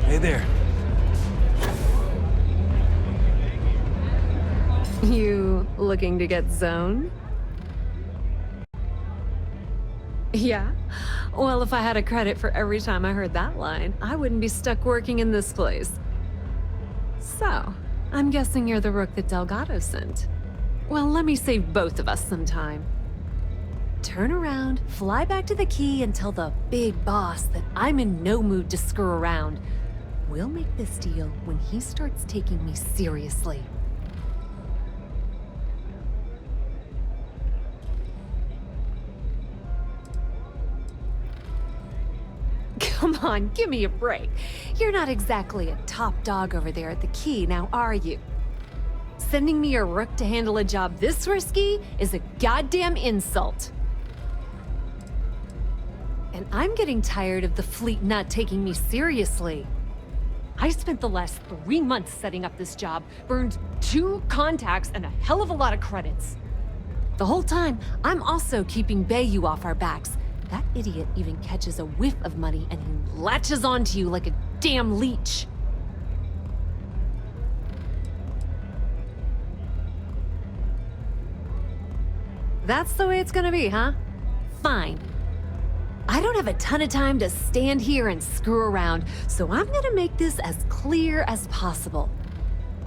Hey there. You looking to get zoned? Yeah? Well, if I had a credit for every time I heard that line, I wouldn't be stuck working in this place. So, I'm guessing you're the rook that Delgado sent. Well, let me save both of us some time. Turn around, fly back to the key, and tell the big boss that I'm in no mood to screw around. We'll make this deal when he starts taking me seriously. Come on, give me a break. You're not exactly a top dog over there at the key, now are you? Sending me a rook to handle a job this risky is a goddamn insult. And I'm getting tired of the fleet not taking me seriously. I spent the last 3 months setting up this job, burned 2 contacts and a hell of a lot of credits. The whole time, I'm also keeping Bayu off our backs. That idiot even catches a whiff of money and he latches onto you like a damn leech. That's the way it's gonna be, huh? Fine. I don't have a ton of time to stand here and screw around, so I'm gonna make this as clear as possible.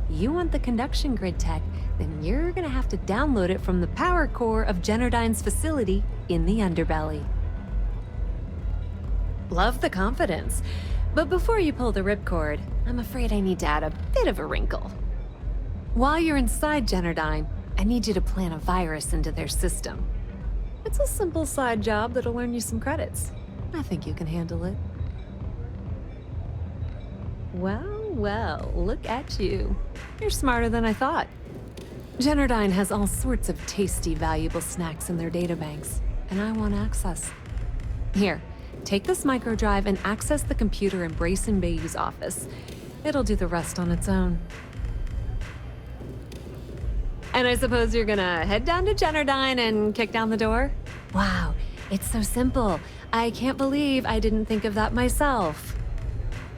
You want the conduction grid tech, then you're gonna have to download it from the power core of Jardine's facility in the underbelly. Love the confidence, but before you pull the ripcord, I'm afraid I need to add a bit of a wrinkle. While you're inside Jardine, I need you to plant a virus into their system. It's a simple side job that'll earn you some credits. I think you can handle it. Well, look at you. You're smarter than I thought. Jardine has all sorts of tasty, valuable snacks in their databanks, and I want access. Here, take this microdrive and access the computer in Brayson Bayou's office. It'll do the rest on its own. And I suppose you're gonna head down to Jardine and kick down the door? Wow, it's so simple. I can't believe I didn't think of that myself.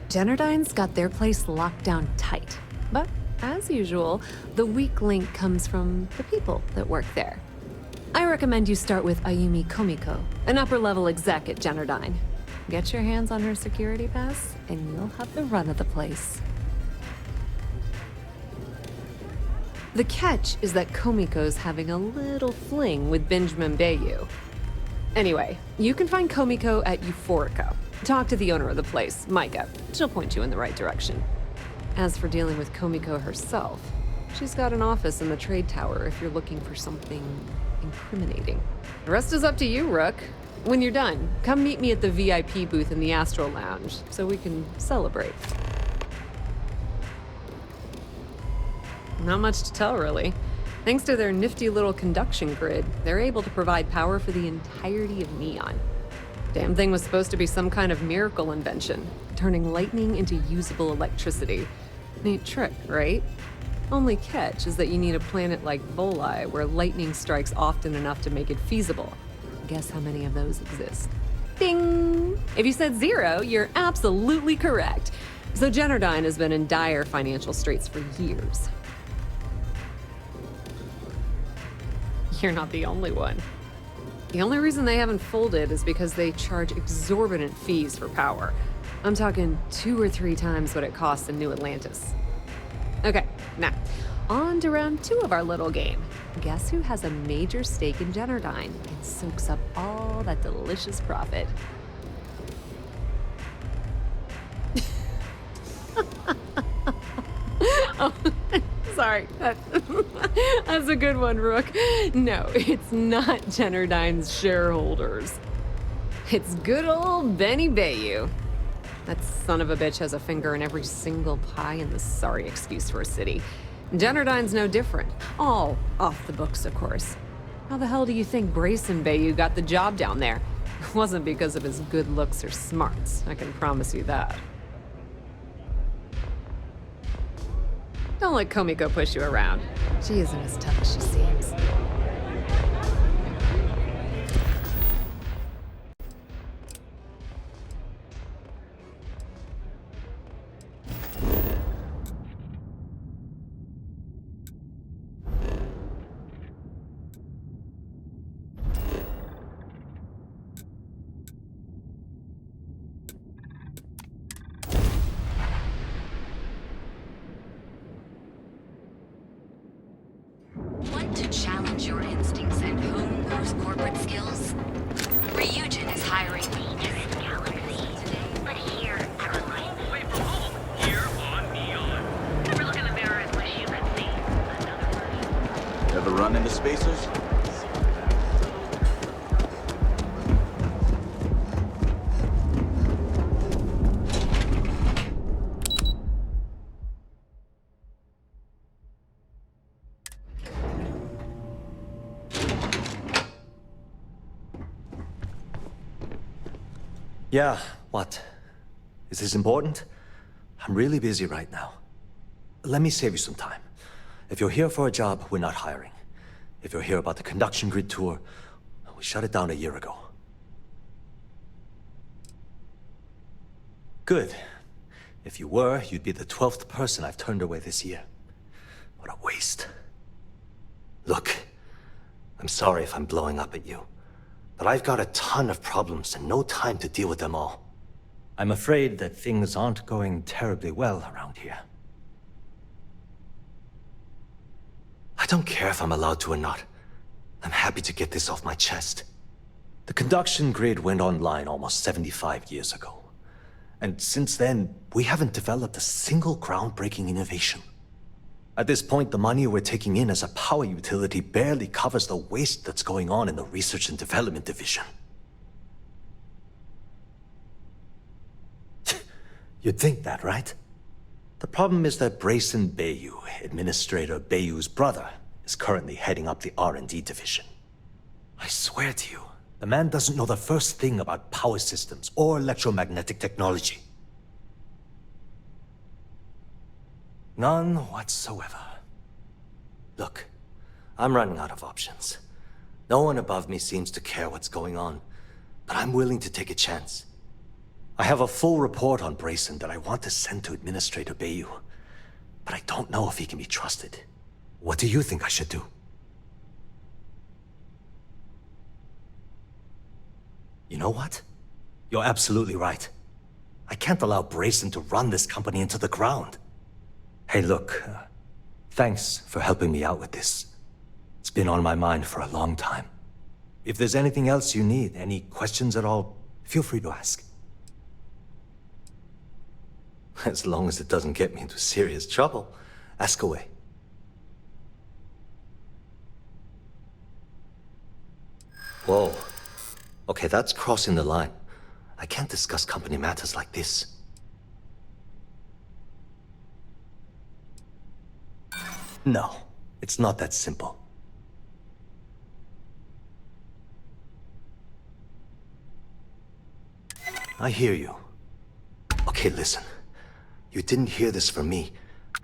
Jardine's got their place locked down tight. But, as usual, the weak link comes from the people that work there. I recommend you start with Ayumi Komiko, an upper-level exec at Jardine. Get your hands on her security pass, and you'll have the run of the place. The catch is that Komiko's having a little fling with Benjamin Bayu. Anyway, you can find Komiko at Euphorica. Talk to the owner of the place, Micah. She'll point you in the right direction. As for dealing with Komiko herself, she's got an office in the trade tower if you're looking for something incriminating. The rest is up to you, Rook. When you're done, come meet me at the VIP booth in the Astro Lounge so we can celebrate. Not much to tell, really. Thanks to their nifty little conduction grid, they're able to provide power for the entirety of Neon. Damn thing was supposed to be some kind of miracle invention, turning lightning into usable electricity. Neat trick, right? Only catch is that you need a planet like Voli, where lightning strikes often enough to make it feasible. Guess how many of those exist? Ding! If you said 0, you're absolutely correct. So Jardine has been in dire financial straits for years. You're not the only one. The only reason they haven't folded is because they charge exorbitant fees for power. I'm talking 2 or 3 times what it costs in New Atlantis. Okay, now, on to round 2 of our little game. Guess who has a major stake in Jardine and soaks up all that delicious profit? Oh, sorry. That's a good one, Rook. No, it's not Jardine's shareholders. It's good old Benny Bayu. That son of a bitch has a finger in every single pie in the sorry excuse for a city. Jardine's no different. All off the books, of course. How the hell do you think Brayson Bayu got the job down there? It wasn't because of his good looks or smarts, I can promise you that. Don't let Komiko push you around. She isn't as tough as she seems. indulge your instincts and hone those corporate skills? Ryujin is hiring dangerous galaxies today, but here, Caroline. Away from home, here on Neon. Never look in the mirror and wish you could see another version. Ever run into spacers? Yeah, what? Is this important? I'm really busy right now. Let me save you some time. If you're here for a job, we're not hiring. If you're here about the conduction grid tour, we shut it down a year ago. Good. If you were, you'd be the 12th person I've turned away this year. What a waste. Look, I'm sorry if I'm blowing up at you. But I've got a ton of problems and no time to deal with them all. I'm afraid that things aren't going terribly well around here. I don't care if I'm allowed to or not. I'm happy to get this off my chest. The conduction grid went online almost 75 years ago. And since then, we haven't developed a single groundbreaking innovation. At this point, the money we're taking in as a power utility barely covers the waste that's going on in the research and development division. You'd think that, right? The problem is that Bayu, Administrator Bayu's brother, is currently heading up the R&D division. I swear to you, the man doesn't know the first thing about power systems or electromagnetic technology. None whatsoever. Look, I'm running out of options. No one above me seems to care what's going on, but I'm willing to take a chance. I have a full report on Brayson that I want to send to Administrator Bayu, but I don't know if he can be trusted. What do you think I should do? You know what? You're absolutely right. I can't allow Brayson to run this company into the ground. Hey, look, thanks for helping me out with this. It's been on my mind for a long time. If there's anything else you need, any questions at all, feel free to ask. As long as it doesn't get me into serious trouble, ask away. Whoa. Okay, that's crossing the line. I can't discuss company matters like this. No, it's not that simple. I hear you. Okay, listen. You didn't hear this from me,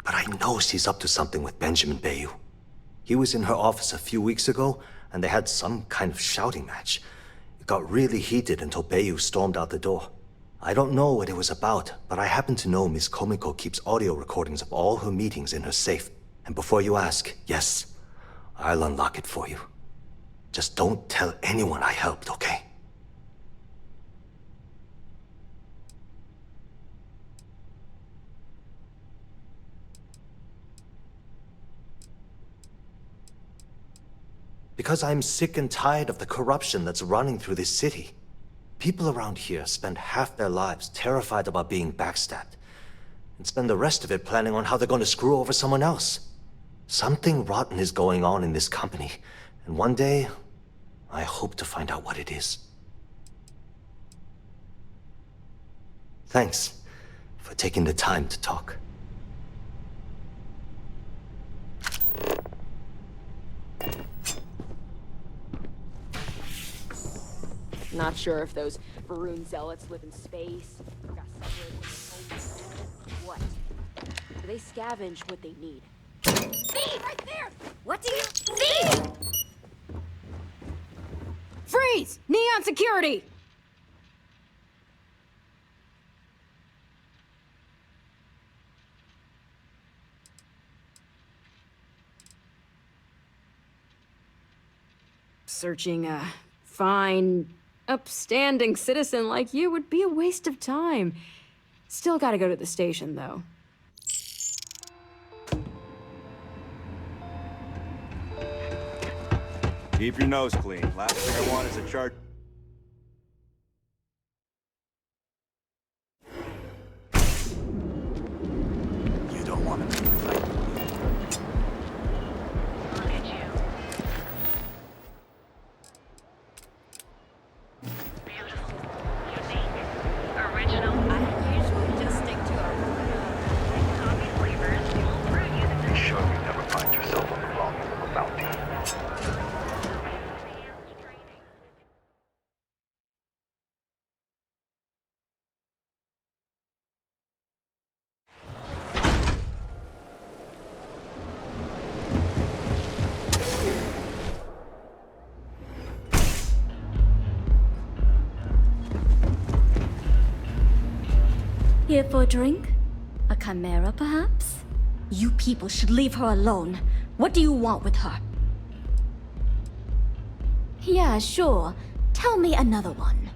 but I know she's up to something with Benjamin Bayu. He was in her office a few weeks ago, and they had some kind of shouting match. It got really heated until Bayu stormed out the door. I don't know what it was about, but I happen to know Miss Komiko keeps audio recordings of all her meetings in her safe. And before you ask, yes, I'll unlock it for you. Just don't tell anyone I helped, okay? Because I'm sick and tired of the corruption that's running through this city. People around here spend half their lives terrified about being backstabbed, and spend the rest of it planning on how they're going to screw over someone else. Something rotten is going on in this company, and one day, I hope to find out what it is. Thanks for taking the time to talk. Not sure if those Varun zealots live in space, or got separated from home. What? Do they scavenge what they need? See! Right there! What do you see? Freeze! Neon security! Searching a fine, upstanding citizen like you would be a waste of time. Still gotta go to the station, though. Keep your nose clean. Last thing I want is a chart. You don't want to fight. Look at you. Beautiful. Unique. Original. I usually just stick to a coffee flavors. You'll brew using the Sure you never find yourself on the wrong end of a bounty. Here for a drink? A chimera, perhaps? You people should leave her alone. What do you want with her? Yeah, sure. Tell me another one.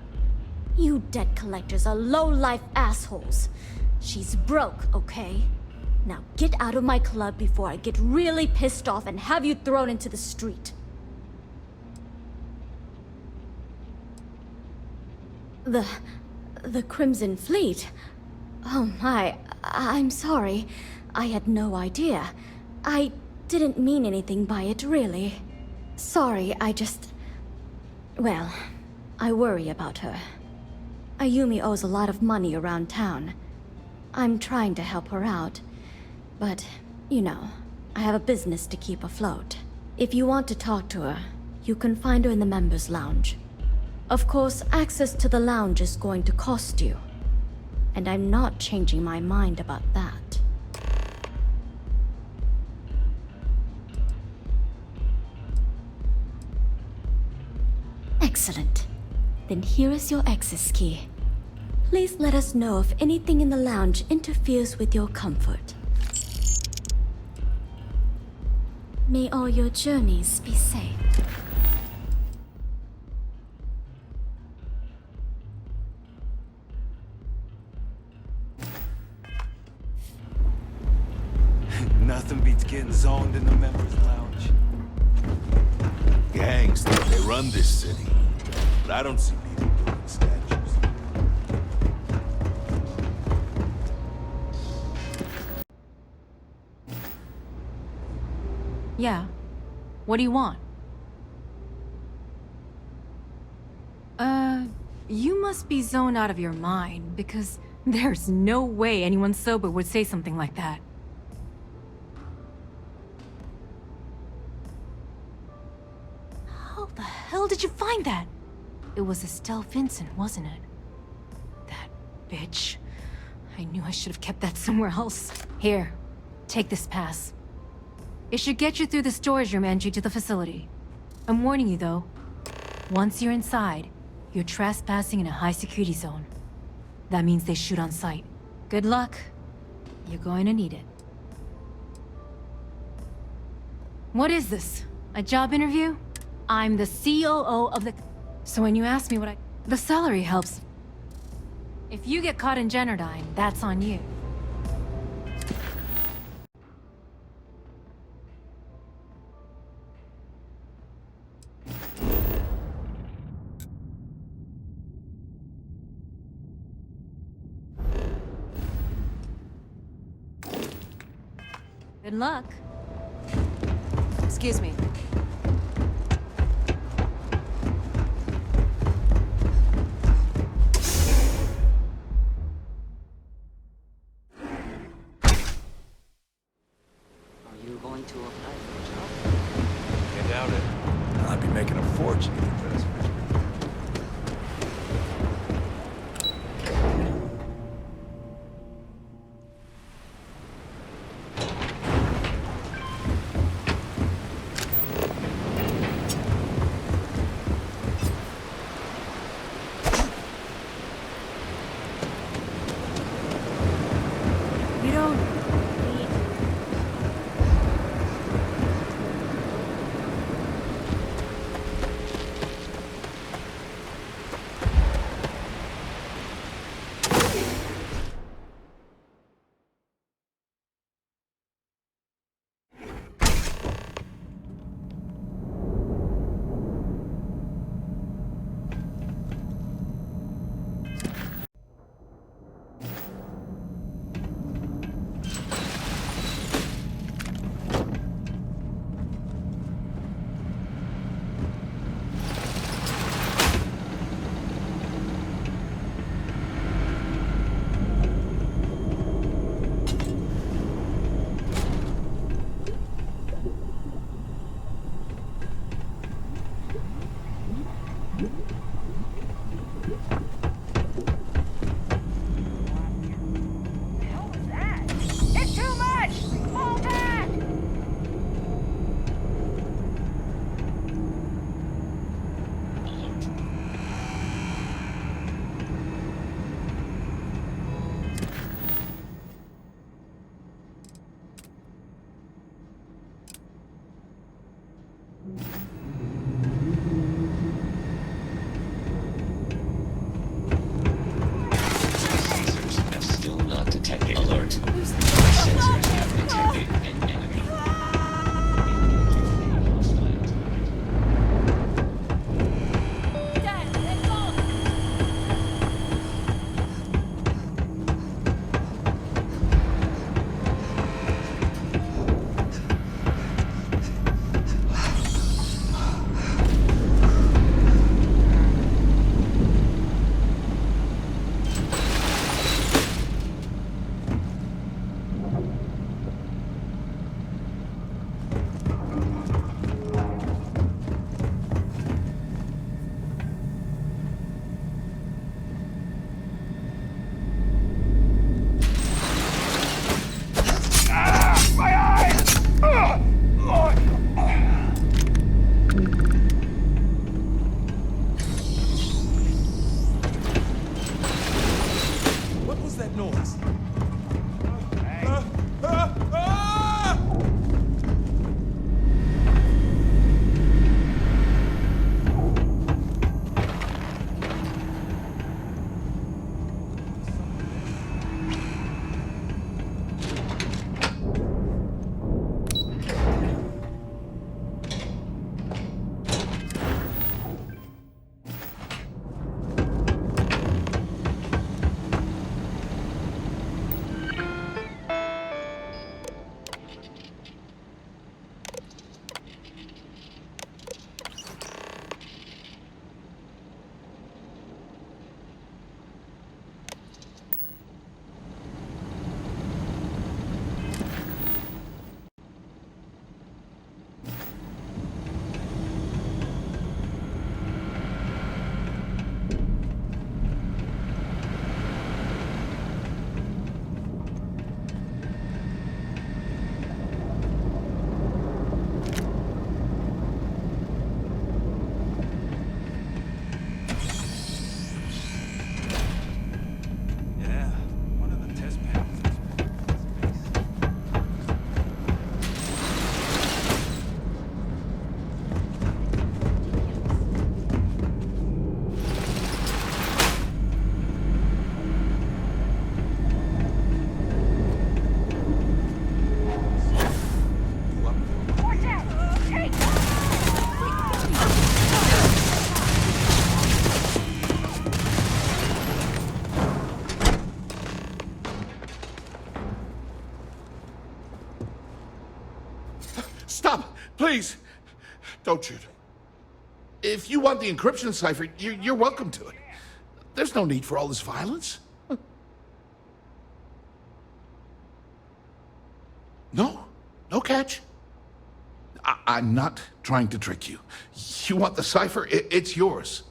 You debt collectors are low-life assholes. She's broke, okay? Now get out of my club before I get really pissed off and have you thrown into the street. The Crimson Fleet? Oh my, I'm sorry. I had no idea. I didn't mean anything by it, really. Sorry, well, I worry about her. Ayumi owes a lot of money around town. I'm trying to help her out. But, you know, I have a business to keep afloat. If you want to talk to her, you can find her in the members' lounge. Of course, access to the lounge is going to cost you. And I'm not changing my mind about that. Excellent. Then here is your access key. Please let us know if anything in the lounge interferes with your comfort. May all your journeys be safe. Nothing beats getting zoned in the members' lounge. Gangs think they run this city, but I don't see people building statues. Yeah. What do you want? You must be zoned out of your mind, because there's no way anyone sober would say something like that. How the hell did you find that? It was Estelle Vincent, wasn't it? That bitch. I knew I should have kept that somewhere else. Here, take this pass. It should get you through the storage room entry to the facility. I'm warning you, though. Once you're inside, you're trespassing in a high-security zone. That means they shoot on sight. Good luck. You're going to need it. What is this? A job interview? I'm the COO of the... So when you ask me what I... The salary helps. If you get caught in Jardine, that's on you. Good luck. Excuse me. Are you going to apply for a job? I doubt it. I'd be making a fortune if that's what you You don't... Stop! Please! Don't shoot. If you want the encryption cipher, you're welcome to it. There's no need for all this violence. No. No catch. I'm not trying to trick you. You want the cipher? It's yours.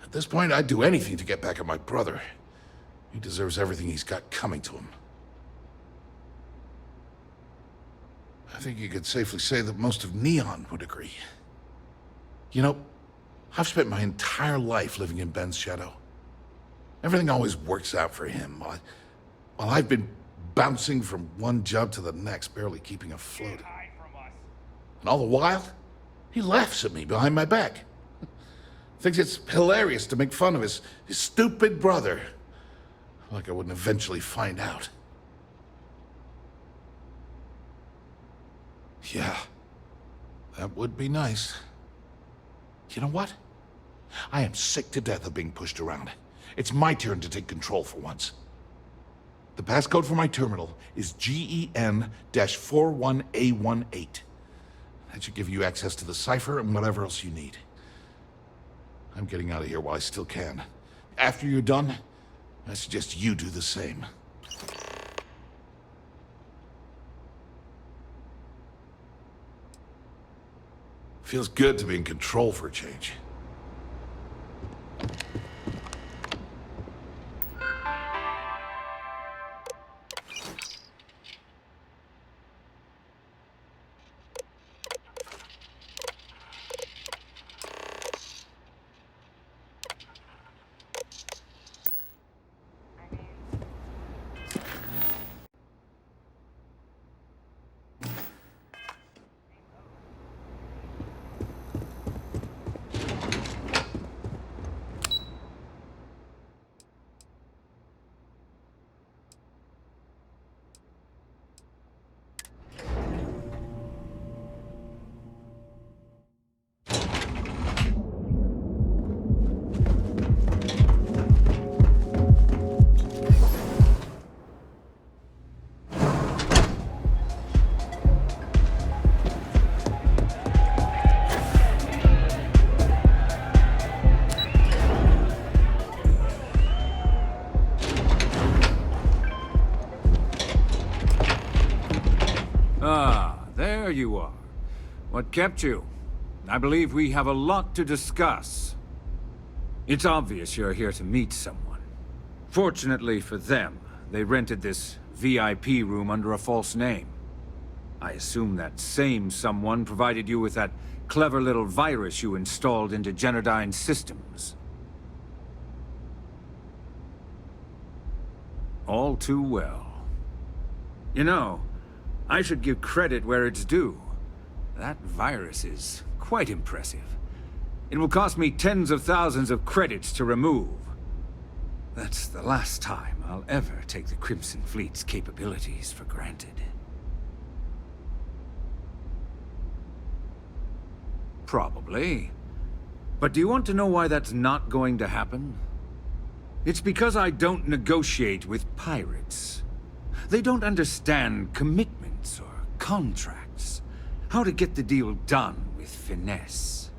At this point, I'd do anything to get back at my brother. He deserves everything he's got coming to him. I think you could safely say that most of Neon would agree. You know, I've spent my entire life living in Ben's shadow. Everything always works out for him, while I've been bouncing from one job to the next, barely keeping afloat. And all the while, he laughs at me behind my back. Thinks it's hilarious to make fun of his stupid brother. Like I wouldn't eventually find out. Yeah, that would be nice. You know what? I am sick to death of being pushed around. It's my turn to take control for once. The passcode for my terminal is GEN-41A18. That should give you access to the cipher and whatever else you need. I'm getting out of here while I still can. After you're done, I suggest you do the same. Feels good to be in control for a change. There you are. What kept you? I believe we have a lot to discuss. It's obvious you're here to meet someone. Fortunately for them, they rented this VIP room under a false name. I assume that same someone provided you with that clever little virus you installed into Jardine's systems. All too well. You know, I should give credit where it's due. That virus is quite impressive. It will cost me tens of thousands of credits to remove. That's the last time I'll ever take the Crimson Fleet's capabilities for granted. Probably. But do you want to know why that's not going to happen? It's because I don't negotiate with pirates. They don't understand commitments or contracts. How to get the deal done with finesse.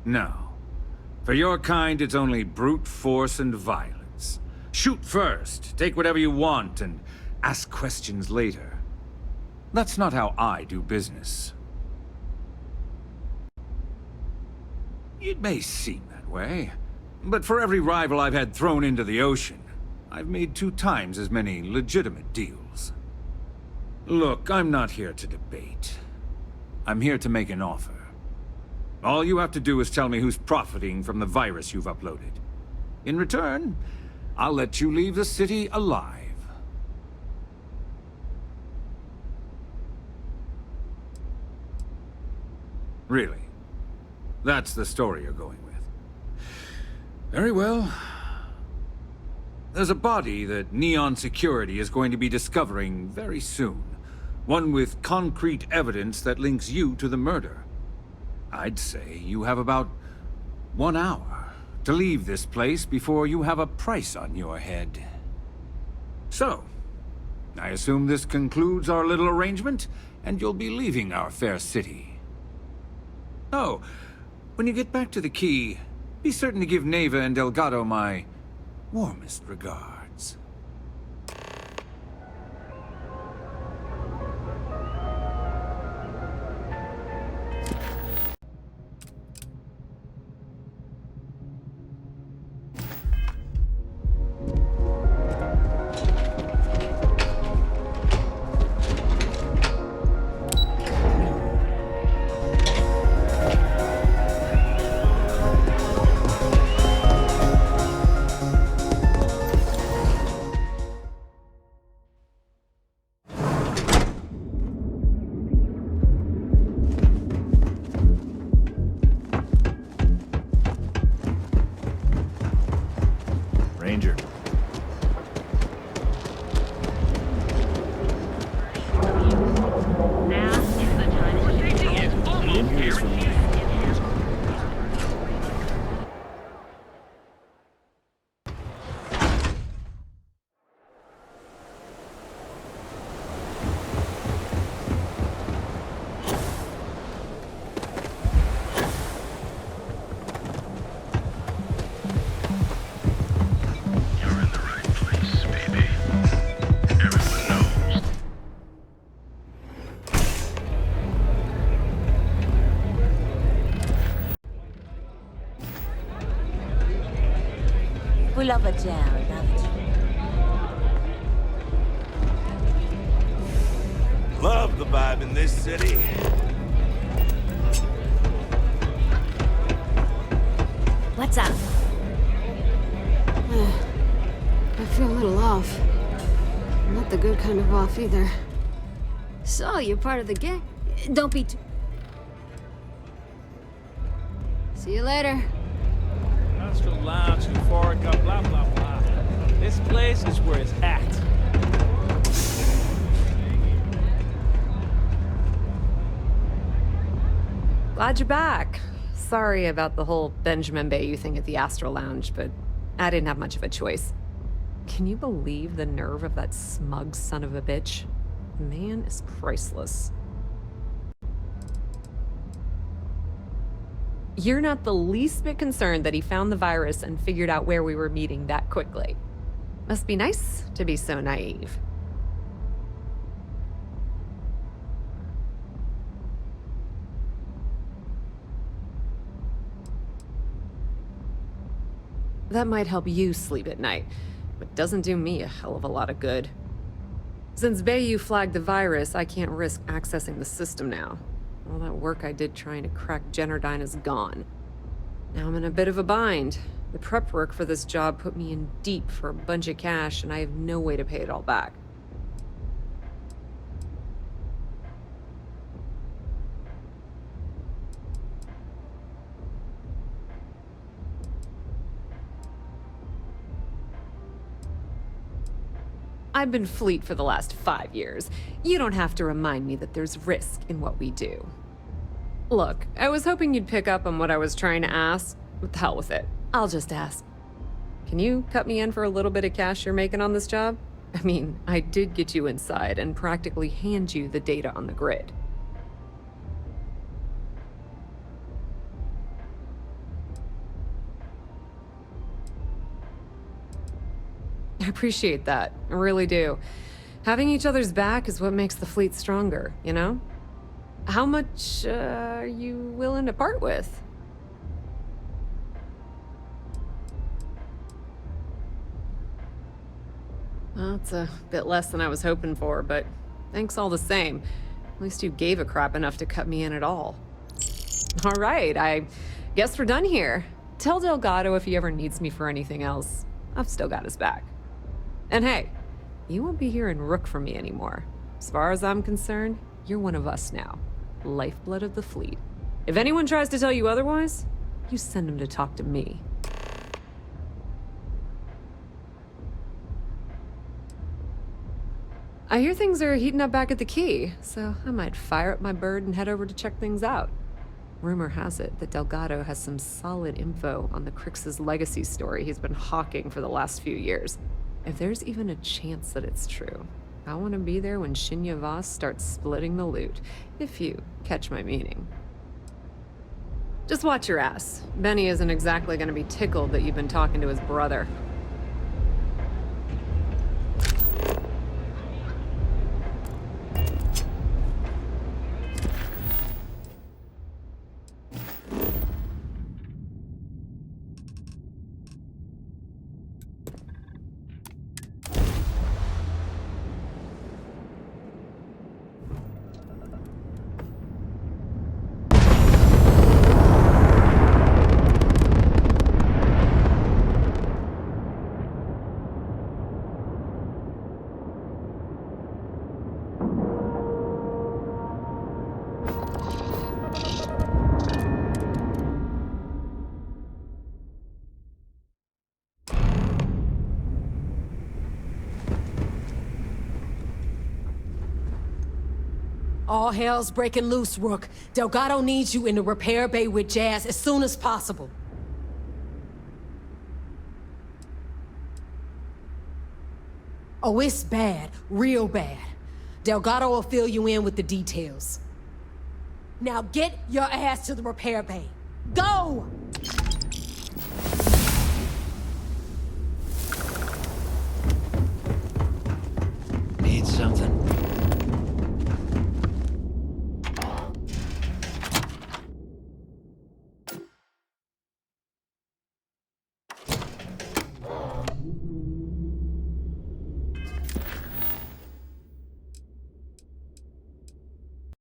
No. For your kind, it's only brute force and violence. Shoot first, take whatever you want, and ask questions later. That's not how I do business. It may seem that way, but for every rival I've had thrown into the ocean, I've made 2 times as many legitimate deals. Look, I'm not here to debate. I'm here to make an offer. All you have to do is tell me who's profiting from the virus you've uploaded. In return, I'll let you leave the city alive. Really? That's the story you're going with. Very well. There's a body that Neon Security is going to be discovering very soon. One with concrete evidence that links you to the murder. I'd say you have about 1 hour to leave this place before you have a price on your head. So, I assume this concludes our little arrangement, and you'll be leaving our fair city. Oh, when you get back to the key, be certain to give Neva and Delgado my warmest regards. Ranger. Full of a jam, haven't you? Love the vibe in this city. What's up? I feel a little off. Not the good kind of off either. So, you're part of the gang? Don't be too... See you later. Astral Lounge, Euphorica, blah, blah, blah. This place is where it's at. Glad you're back. Sorry about the whole Benjamin Bayu thing at the Astral Lounge, but I didn't have much of a choice. Can you believe the nerve of that smug son of a bitch? The man is priceless. You're not the least bit concerned that he found the virus and figured out where we were meeting that quickly. Must be nice to be so naive. That might help you sleep at night, but doesn't do me a hell of a lot of good. Since Bayu flagged the virus, I can't risk accessing the system now. All that work I did trying to crack Jardine is gone. Now I'm in a bit of a bind. The prep work for this job put me in deep for a bunch of cash, and I have no way to pay it all back. I've been fleet for the last 5 years. You don't have to remind me that there's risk in what we do. Look, I was hoping you'd pick up on what I was trying to ask. What the hell with it? I'll just ask. Can you cut me in for a little bit of cash you're making on this job? I mean, I did get you inside and practically hand you the data on the grid. I appreciate that. I really do. Having each other's back is what makes the fleet stronger, you know? How much are you willing to part with? Well, it's a bit less than I was hoping for, but thanks all the same. At least you gave a crap enough to cut me in at all. All right, I guess we're done here. Tell Delgado if he ever needs me for anything else. I've still got his back. And hey, you won't be hearing Rook from me anymore. As far as I'm concerned, you're one of us now. Lifeblood of the fleet. If anyone tries to tell you otherwise, you send them to talk to me. I hear things are heating up back at the Key, so I might fire up my bird and head over to check things out. Rumor has it that Delgado has some solid info on the Crix's legacy story he's been hawking for the last few years. If there's even a chance that it's true, I want to be there when Shinya Voss starts splitting the loot, if you catch my meaning. Just watch your ass. Benny isn't exactly going to be tickled that you've been talking to his brother. All hell's breaking loose, Rook. Delgado needs you in the repair bay with Jazz as soon as possible. Oh, it's bad. Real bad. Delgado will fill you in with the details. Now get your ass to the repair bay. Go! Need something?